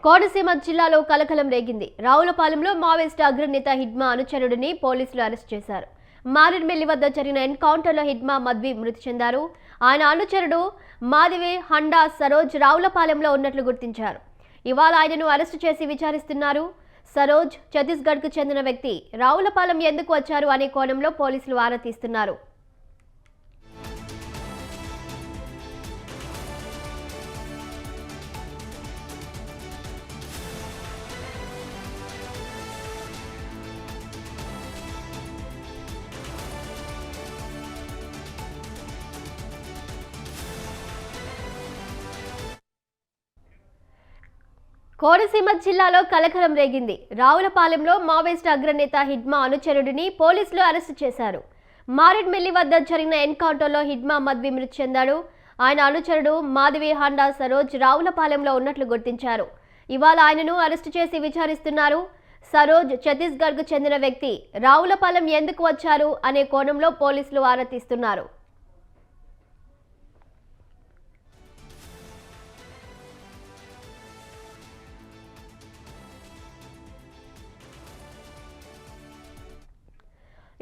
కోనసీమ జిల్లాలో కలకలం రేగింది. రావులపాలెంలో మావోయిస్టు అగ్రనేత హిడ్మా అనుచరుడిని పోలీసులు అరెస్ట్ చేశారు. మారేడుమిల్లి వద్ద జరిగిన ఎన్కౌంటర్లో హిడ్మా మద్వి మృతి చెందారు. ఆయన అనుచరుడు మాదివి హండా సరోజ్ రావులపాలెంలో ఉన్నట్లు గుర్తించారు. ఇవాళ ఆయనను అరెస్టు చేసి విచారిస్తున్నారు. సరోజ్ ఛత్తీస్గఢ్కు చెందిన వ్యక్తి. రావులపాలెం ఎందుకు వచ్చారు అనే కోణంలో పోలీసులు ఆరా తీస్తున్నారు. కోనసీమ జిల్లాలో కలకలం రేగింది. రావులపాలెంలో మావోయిస్టు అగ్రనేత హిడ్మా అనుచరుడిని పోలీసులు అరెస్టు చేశారు. మారేడుమిల్లి వద్ద జరిగిన ఎన్కౌంటర్లో హిడ్మా మద్వి మృతి చెందాడు. ఆయన అనుచరుడు మాదివి హండా సరోజ్ రావులపాలెంలో ఉన్నట్లు గుర్తించారు. ఇవాళ ఆయనను అరెస్టు చేసి విచారిస్తున్నారు. సరోజ్ ఛత్తీస్గఢ్కు చెందిన వ్యక్తి. రావులపాలెం ఎందుకు వచ్చారు అనే కోణంలో పోలీసులు ఆరా తీస్తున్నారు.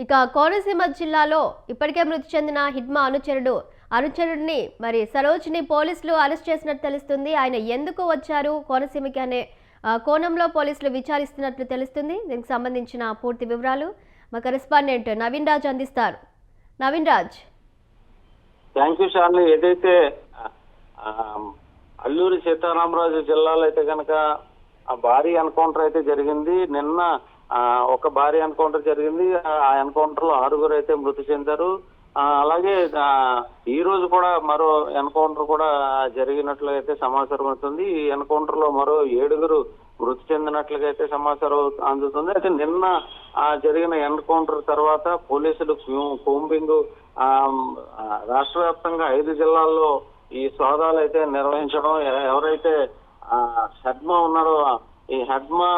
ఇక కోనసీమ జిల్లాలో ఇప్పటికే మృతి చెందిన హిడ్మా అనుచరుడిని మరి సరోజ్ని పోలీసులు అరెస్ట్ చేసినట్టు తెలుస్తుంది. ఆయన ఎందుకు వచ్చారు కోనసీమకి అనే కోణంలో పోలీసులు విచారిస్తున్నట్లు తెలుస్తుంది. దీనికి సంబంధించిన పూర్తి వివరాలు మా కరెస్పాండెంట్ నవీన్ రాజ్ అందిస్తారు. Naveen Raj. Thank you surely. ఏదైతే అల్లూరి సీతారామరాజు జిల్లాలో అయితే కనుక భారీ ఎన్కౌంటర్ అయితే జరిగింది. నిన్న ఒక భారీ ఎన్కౌంటర్ జరిగింది. ఆ ఎన్కౌంటర్ లో 6గురు అయితే మృతి చెందారు. అలాగే ఈ రోజు కూడా మరో ఎన్కౌంటర్ కూడా జరిగినట్లుగా అయితే సమాచారం అవుతుంది. ఈ ఎన్కౌంటర్ లో మరో 7గురు మృతి చెందినట్లుగా అయితే సమాచారం అందుతుంది. అయితే నిన్న జరిగిన ఎన్కౌంటర్ తర్వాత పోలీసులు కోంబింగ్ రాష్ట్ర వ్యాప్తంగా 5 జిల్లాల్లో ఈ సోదాలు అయితే నిర్వహించడం, ఎవరైతే హెడ్మా ఉన్నారో ఈ హెడ్మా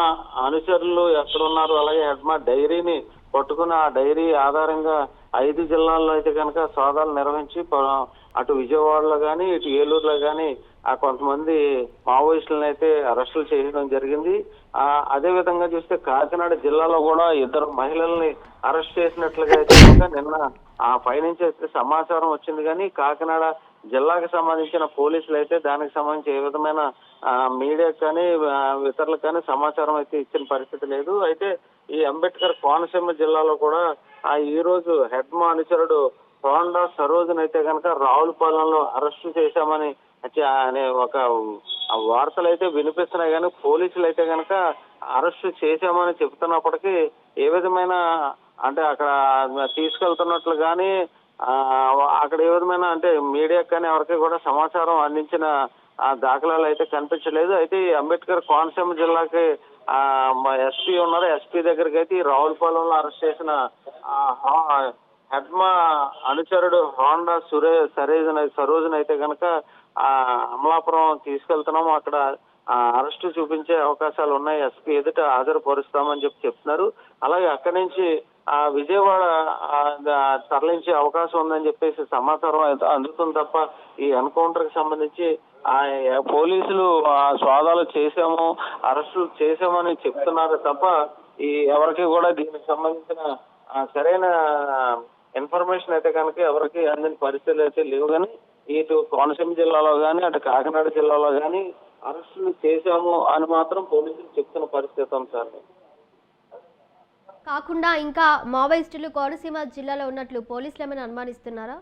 అనుచరులు ఎక్కడున్నారు, అలాగే హెడ్మా డైరీని పట్టుకుని ఆ డైరీ ఆధారంగా 5 జిల్లాల్లో అయితే కనుక సోదాలు నిర్వహించి అటు విజయవాడలో కానీ ఇటు ఏలూరులో కానీ కొంతమంది మావోయిస్టులను అయితే అరెస్టులు చేయడం జరిగింది. అదే విధంగా చూస్తే కాకినాడ జిల్లాలో కూడా 2 మహిళల్ని అరెస్ట్ చేసినట్లుగా అయితే కనుక నిన్న పైనుంచి అయితే సమాచారం వచ్చింది. కానీ కాకినాడ జిల్లాకు సంబంధించిన పోలీసులు అయితే దానికి సంబంధించి ఏ విధమైన మీడియాకు కానీ ఇతరులకు కానీ సమాచారం అయితే ఇచ్చిన పరిస్థితి లేదు. అయితే ఈ అంబేద్కర్ కోనసీమ జిల్లాలో కూడా ఈ రోజు హెడ్మా అనుచరుడు హోండా సరోజ్ని అయితే కనుక రావులపాలెంలో అరెస్టు చేశామని అనే ఒక వార్తలు అయితే వినిపిస్తున్నాయి. కానీ పోలీసులు అయితే కనుక అరెస్టు చేశామని చెబుతున్నప్పటికీ ఏ విధమైన అంటే అక్కడ తీసుకెళ్తున్నట్లు కానీ అక్కడ ఏ విధమైన అంటే మీడియాకు కానీ ఎవరికి కూడా సమాచారం అందించిన దాఖలాలు అయితే కనిపించలేదు. అయితే ఈ అంబేద్కర్ కోనసీమ జిల్లాకి ఎస్పీ ఉన్నారు. ఎస్పీ దగ్గరికి అయితే ఈ రావులపాలెంలో అరెస్ట్ చేసిన హెడ్మా అనుచరుడు హోండా సరోజ్ని అయితే కనుక అమలాపురం తీసుకెళ్తున్నాము, అక్కడ అరెస్టు చూపించే అవకాశాలు ఉన్నాయి, ఎస్పీ ఎదుట హాజరుపరుస్తామని చెప్తున్నారు. అలాగే అక్కడి నుంచి విజయవాడ తరలించే అవకాశం ఉందని చెప్పేసి సమాచారం అందుతుంది. తప్ప ఈ ఎన్కౌంటర్ కి సంబంధించి పోలీసులు సోదాలు చేశాము, అరెస్టులు చేశామని చెప్తున్నారు తప్ప ఎవరికి కూడా దీనికి సంబంధించిన సరైన ఇన్ఫర్మేషన్ అయితే కనుక ఎవరికి అందిన పరిస్థితులు అయితే లేవు. కానీ ఇటు కోనసీమ జిల్లాలో కానీ అటు కాకినాడ జిల్లాలో కానీ అరెస్టులు చేశాము అని మాత్రం పోలీసులు చెప్తున్న పరిస్థితి ఉంది సార్. కాకుండా ఇంకా మావోయిస్టులు కోనసీమ జిల్లాలో ఉన్నట్లు పోలీసులు ఏమైనా అనుమానిస్తున్నారా?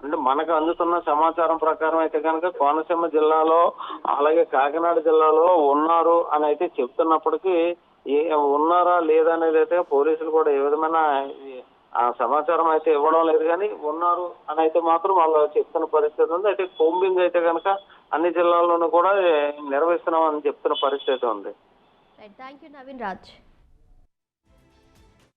అంటే మనకు అందుతున్న సమాచారం ప్రకారం అయితే కనుక కోనసీమ జిల్లాలో అలాగే కాకినాడ జిల్లాలో ఉన్నారు అని అయితే చెప్తున్నప్పటికీ ఉన్నారా లేదా అనేది అయితే పోలీసులు కూడా ఏ విధమైన సమాచారం అయితే ఇవ్వడం లేదు. కానీ ఉన్నారు అని అయితే మాత్రం వాళ్ళు చెప్తున్న పరిస్థితి ఉంది. అయితే కోంబింగ్ అయితే కనుక అన్ని జిల్లాల్లోనూ కూడా నిర్వహిస్తున్నామని చెప్తున్న పరిస్థితి ఉంది. Thank you Naveen Raj.